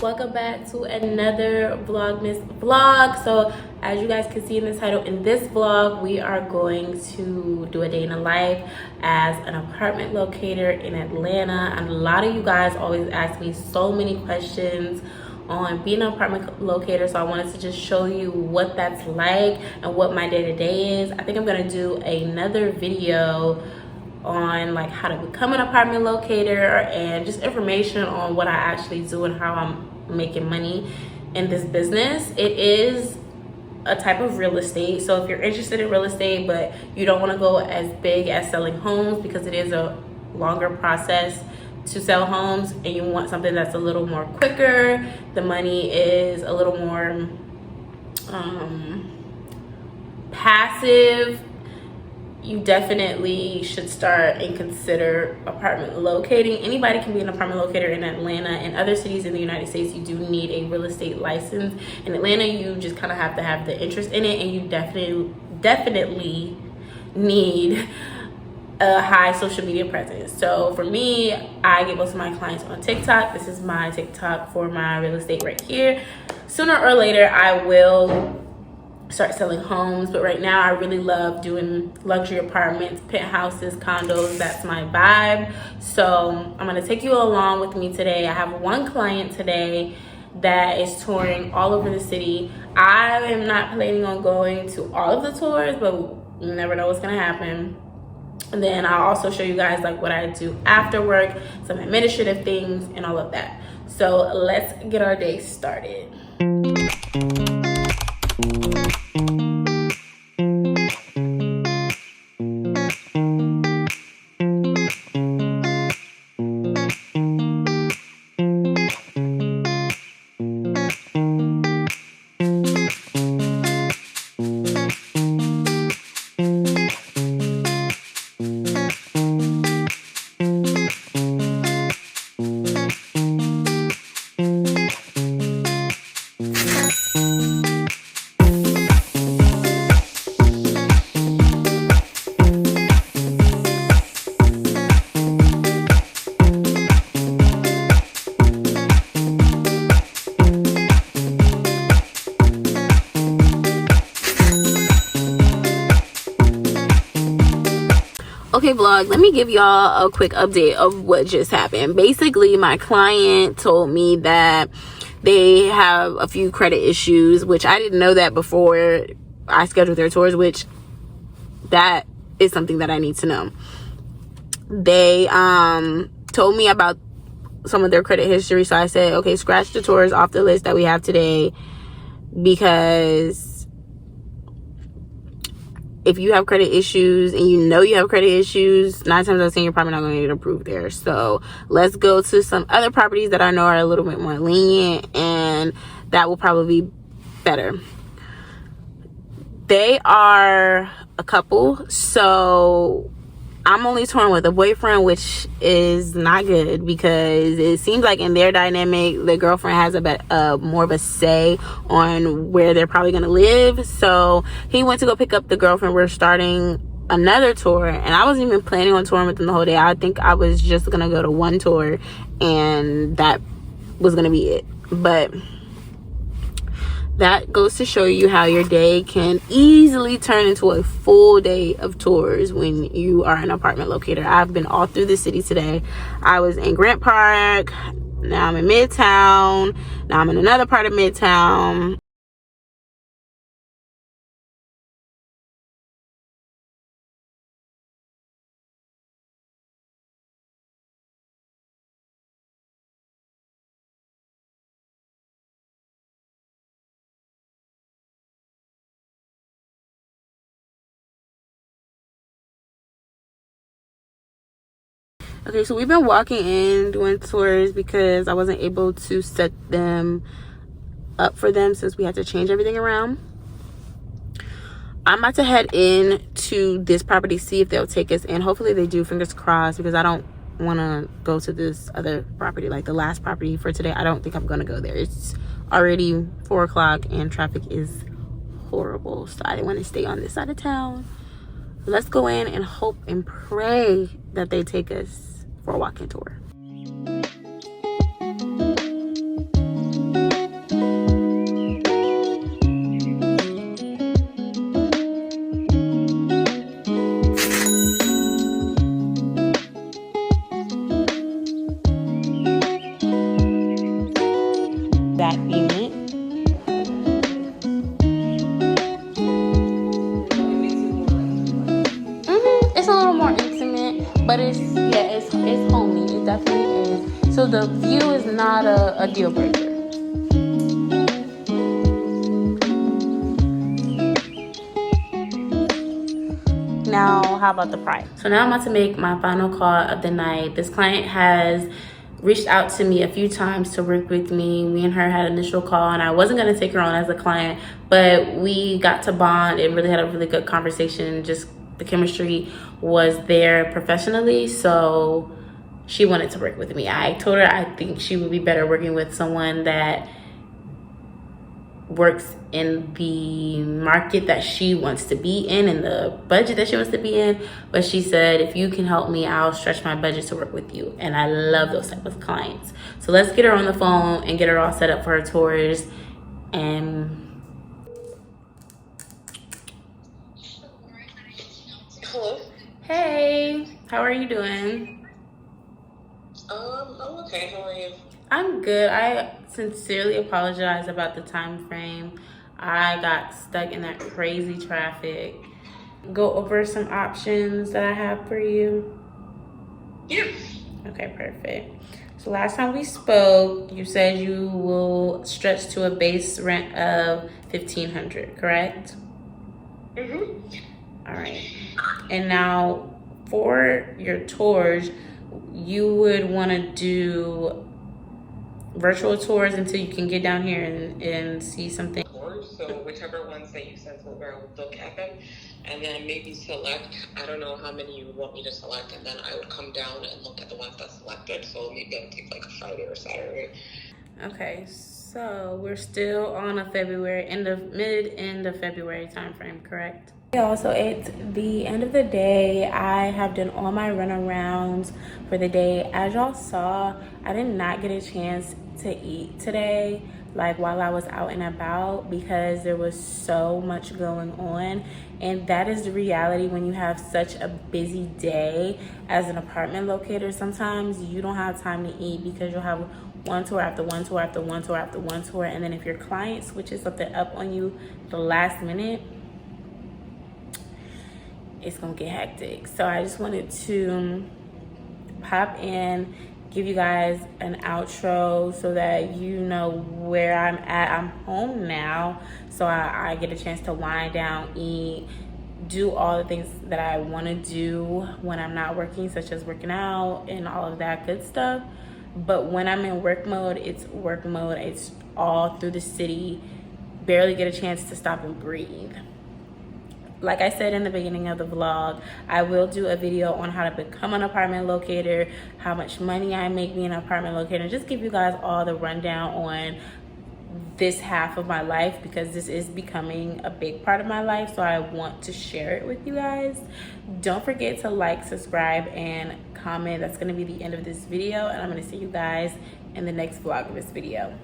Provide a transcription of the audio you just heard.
Welcome back to another Vlogmas vlog. So as you guys can see in the title, in this vlog we are going to do a day in the life as an apartment locator in Atlanta. And a lot of you guys always ask me so many questions on being an apartment locator, so I wanted to just show you what that's like and what my day-to-day is. I think I'm gonna do another video on like how to become an apartment locator and just information on what I actually do and how I'm making money in this business. It is a type of real estate, so if you're interested in real estate but you don't want to go as big as selling homes, because it is a longer process to sell homes, and you want something that's a little more quicker, the money is a little more passive, you definitely should start and consider apartment locating. Anybody can be an apartment locator in Atlanta. In other cities in the United States, you do need a real estate license. In Atlanta, you just kind of have to have the interest in it, and you definitely need a high social media presence. So for me, I get most of my clients on TikTok. This is my TikTok for my real estate right here. Sooner or later, I will start selling homes, but right now I really love doing luxury apartments, penthouses, condos. That's my vibe. So I'm gonna take you along with me today. I have one client today that is touring all over the city. I am not planning on going to all of the tours, but you never know what's gonna happen. And then I'll also show you guys like what I do after work, some administrative things and all of that. So let's get our day started. Okay vlog, let me give y'all a quick update of what just happened. Basically, my client told me that they have a few credit issues, which I didn't know that before I scheduled their tours, which that is something that I need to know. They told me about some of their credit history, so I said, okay, scratch the tours off the list that we have today, because if you have credit issues and you know you have credit issues, 9 times out of 10 you're probably not going to get approved there. So let's go to some other properties that I know are a little bit more lenient, and that will probably be better. They are a couple, so I'm only touring with a boyfriend, which is not good, because it seems like in their dynamic, the girlfriend has more of a say on where they're probably going to live. So he went to go pick up the girlfriend. We're starting another tour, and I wasn't even planning on touring with them the whole day. I think I was just going to go to one tour, and that was going to be it. But that goes to show you how your day can easily turn into a full day of tours when you are an apartment locator. I've been all through the city today. I was in Grant Park, now I'm in Midtown, now I'm in another part of Midtown. Okay, so we've been walking in doing tours because I wasn't able to set them up for them since we had to change everything around. I'm about to head in to this property, see if they'll take us in. Hopefully they do, fingers crossed, because I don't want to go to this other property, like the last property for today. I don't think I'm going to go there. It's already 4 o'clock and traffic is horrible, so I didn't want to stay on this side of town. Let's go in and hope and pray that they take us for a walk-in tour. that payment. It's a little more intimate, but it's homey. It definitely is. So the view is not a deal breaker. Now, how about the price? So now I'm about to make my final call of the night. This client has reached out to me a few times to work with me. Me and her had an initial call, and I wasn't going to take her on as a client, but we got to bond and really had a really good conversation. Just the chemistry was there professionally, so she wanted to work with me. I told her I think she would be better working with someone that works in the market that she wants to be in and the budget that she wants to be in. But she said, if you can help me, I'll stretch my budget to work with you. And I love those type of clients. So let's get her on the phone and get her all set up for her tours. And hello. Hey, how are you doing? I'm okay. How are you? I'm good. I sincerely apologize about the time frame. I got stuck in that crazy traffic. Go over some options that I have for you. Yeah. Okay, perfect. So last time we spoke, you said you will stretch to a base rent of $1,500, correct? All right. And now for your tours, you would want to do virtual tours until you can get down here and see something. So whichever ones that you sent over, I would look at them and then maybe select. I don't know how many you would want me to select, and then I would come down and look at the ones that selected. So maybe I would take like a Friday or Saturday. Okay, so we're still on a February, end of February time frame, correct? Also, it's the end of the day. I have done all my runarounds for the day. As y'all saw, I did not get a chance to eat today, like while I was out and about, because there was so much going on. And that is the reality when you have such a busy day as an apartment locator. Sometimes you don't have time to eat because you'll have one tour after one tour after one tour after one tour. And then if your client switches something up on you the last minute, it's gonna get hectic. So I just wanted to pop in, give you guys an outro so that you know where I'm at. I'm home now, so I get a chance to wind down, eat, do all the things that I want to do when I'm not working, such as working out and all of that good stuff. But when I'm in work mode, it's work mode. It's all through the city. Barely get a chance to stop and breathe. Like I said in the beginning of the vlog, I will do a video on how to become an apartment locator, how much money I make being an apartment locator, just give you guys all the rundown on this half of my life, because this is becoming a big part of my life, so I want to share it with you guys. Don't forget to like, subscribe, and comment. That's going to be the end of this video, and I'm going to see you guys in the next vlog of this video.